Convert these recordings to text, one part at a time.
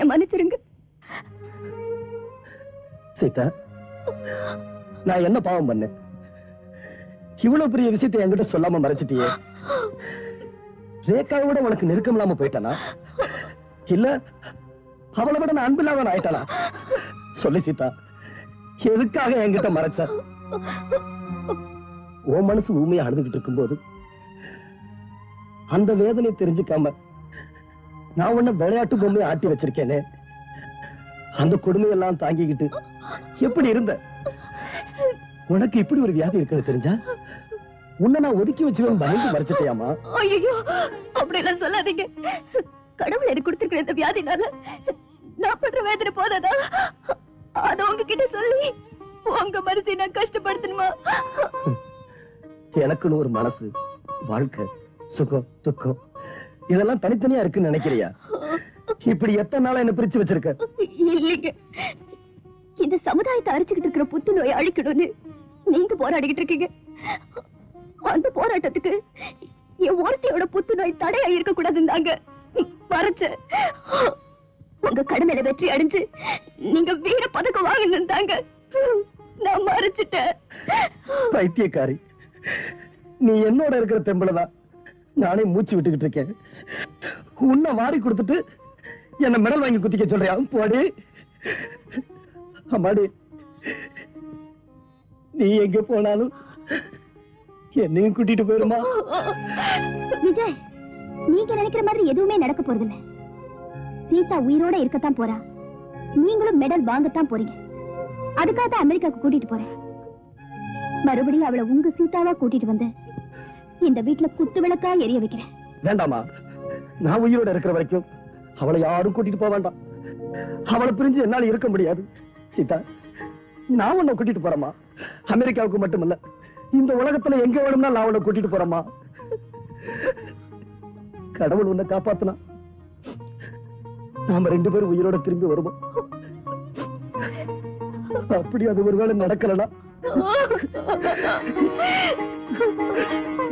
மன்னிச்சிருங்க. சீதா, நான் என்ன பாவம் பண்ணேன்? இவ்வளவு பெரிய விஷயத்தை என்கிட்ட சொல்லாம மறைச்சிட்டியே. ரேகாவை விட உனக்கு நெருக்கம் இல்லாம போயிட்டானா? இல்ல அவளை விட நான் அன்பில்லாம ஆயிட்டானா? சொல்லு சீதா, எதுக்காக என்கிட்ட மறைச்ச? உன் மனசு ஊமையா அழுதுகிட்டு இருக்கும்போது அந்த வேதனை தெரிஞ்சுக்காம நான் உன்ன விளையாட்டு பொம்மையை ஆட்டி வச்சிருக்கேனே, அந்த கொடுமையெல்லாம் தாங்கிக்கிட்டு எப்படி இருந்த? உனக்கு இப்படி ஒரு வியாதி இருக்குன்னு தெரிஞ்சா உன்னை நான் ஒதுக்கி வச்சுவேன் பயந்து மறைச்சிட்டியாமா? ஐயோ, அப்படி எல்லாம் சொல்லாதீங்க. கடவுள் எனக்கு கொடுத்திருக்கிற இந்த வியாதினால நான் பண்ற வேதனை போதாதா? அத உங்ககிட்ட சொல்லி உங்க மனசை நான் கஷ்டப்படுத்தணுமா? எனக்குன்னு ஒரு மனசு, வாழ்க்கை, சுகம், துக்கம் இதெல்லாம் தனித்தனியா இருக்குன்னு நினைக்கிறியா? இப்படி எத்தனை நாளா என்ன பிரிச்சு வச்சிருக்க? இல்லைங்க, இந்த சமுதாயத்தை அரிச்சுக்கிட்டு இருக்கிற புத்துநோயை அழிக்கணும்னு நீங்க போராடிக்கிட்டு இருக்கீங்க. அந்த போராட்டத்துக்கு என் ஒருத்தியோட புத்துநோய் தடையா இருக்க கூடாதுன்னாங்க மறைச்ச. உங்க கடமையில வெற்றி அடைஞ்சு நீங்க வீர பதக்கம் வாங்கினாங்க, நான் மறைச்சிட்டேன். பைத்தியக்காரி, நீ என்னோட இருக்கிற தெம்பளதான் நானே மூச்சு விட்டுக்கிட்டு இருக்கேன். உன்னை வாரி கொடுத்துட்டு என்ன மெடல் வாங்கி குத்திக்க சொல்றியா? போடி அம்மாடி, நீ எங்க போனாலும் என்னையும் கூட்டிட்டு போயிருமா? விஜய், நீங்க நினைக்கிற மாதிரி எதுவுமே நடக்க போறதில்ல. சீதா உயிரோட இருக்கத்தான் போறா. நீங்களும் மெடல் வாங்கத்தான் போறீங்க. அதுக்காக தான் அமெரிக்காவுக்கு கூட்டிட்டு போறேன். மறுபடியும் அவளை உங்க சீதாவா கூட்டிட்டு வந்து இந்த வீட்டுல குத்து விளக்கா எரிய வைக்கிறேன். வேண்டாமா, நான் உயிரோட இருக்கிற வரைக்கும் அவளை யாரும் கூட்டிட்டு போக வேண்டாம். அவளை பிரிஞ்சு என்னால இருக்க முடியாது. சீதா, நான் உன்னை கூட்டிட்டு போறேமா. அமெரிக்காவுக்கு மட்டுமல்ல, இந்த உலகத்துல எங்க வேணும்னா நான் உன்னை கூட்டிட்டு போறேமா. கடவுள் உன்னை காப்பாத்தினா நாம ரெண்டு பேரும் உயிரோட திரும்பி வருவோம். அப்படி அது ஒருவேளை நடக்கலனா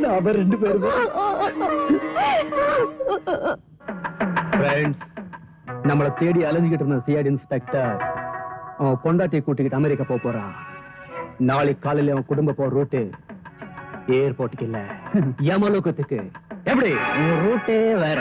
நாம ரெண்டு பேரும் நம்மளை தேடி அலைஞ்சுக்கிட்டு இருந்த சிஐடி இன்ஸ்பெக்டர் அவன் பொண்டாட்டியை கூட்டிக்கிட்டு அமெரிக்கா போறான். நாளைக்கு காலையில அவன் குடும்ப போற ரூட்டு ஏர்போர்ட்டுக்கு இல்ல, யமலோகத்துக்கு. எப்படி ரூட்டே வேற.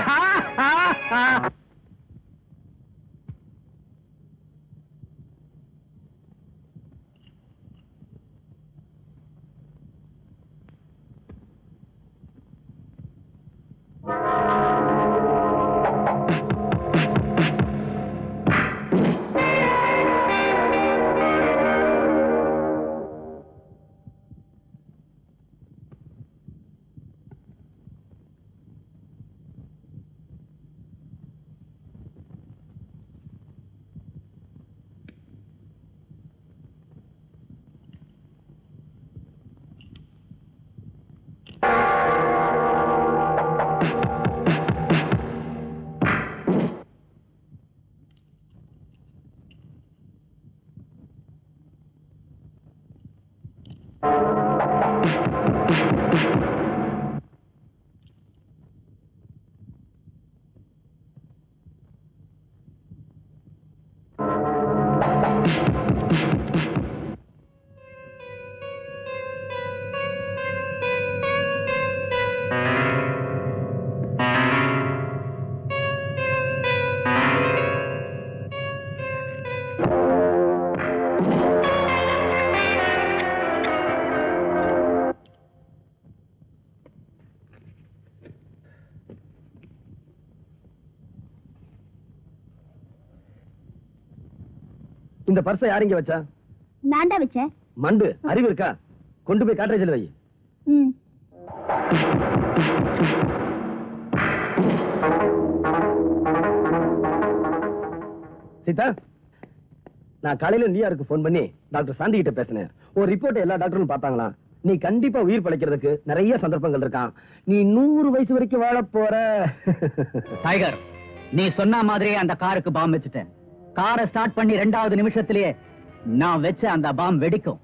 இந்த பர்ஸை யார் இங்க வச்சா? நான் தான் வச்சேன். மண்டு, அறிவு இருக்கா? கொண்டு போய் காட்ரேஜ்ல வை. சீதா, நான் காலையில நியூயார்க்கு போன் பண்ணி டாக்டர் சாந்தி கிட்ட பேசினேன். ஒரு ரிப்போர்ட் எல்லா டாக்டரும் பார்த்தாங்களா. நீ கண்டிப்பா உயிர் பிழைக்கிறதுக்கு நிறைய சந்தர்ப்பங்கள் இருக்கான். நீ 100 வயசு வரைக்கும் வாழ போற. டைகர், நீ சொன்ன மாதிரி அந்த காருக்கு பாம் வச்சுட்டேன். காரை ஸ்டார்ட் பண்ணி 2வது நிமிஷத்திலேயே நான் வச்ச அந்த பாம் வெடிக்கும்.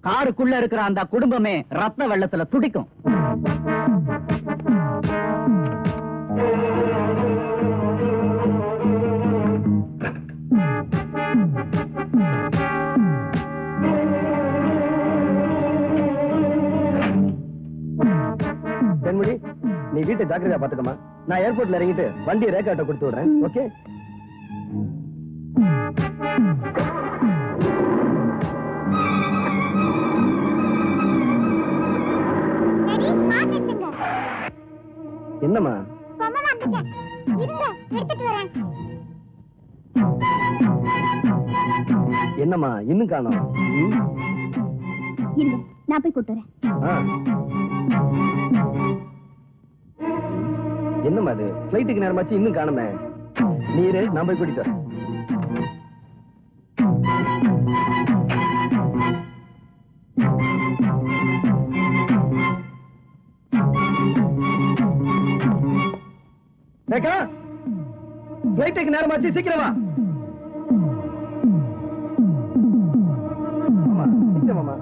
காருக்குள்ள இருக்கிற அந்த குடும்பமே ரத்த வெள்ளத்துல துடிக்கும். நீ வீட்டை ஜாக்கிரதையா பாத்துக்கமா. நான் ஏர்போர்ட்ல இறங்கிட்டு வண்டியை ரேகாட்ட கொடுத்து விடுறேன். ஓகே? என்னம்மா? என்னம்மா இன்னும் காணோம்? இல்ல, நான் போய் கூட்டு வரேன். என்னம்மா அது? பிளைட்டுக்கு நேரமாச்சு இன்னும் காணுமே. நீரு நான் போய் கூட்டிட்டு வரேன். பிளைட்டுக்கு நேரமாச்சு, சீக்கிரமா. சீக்கிரமா.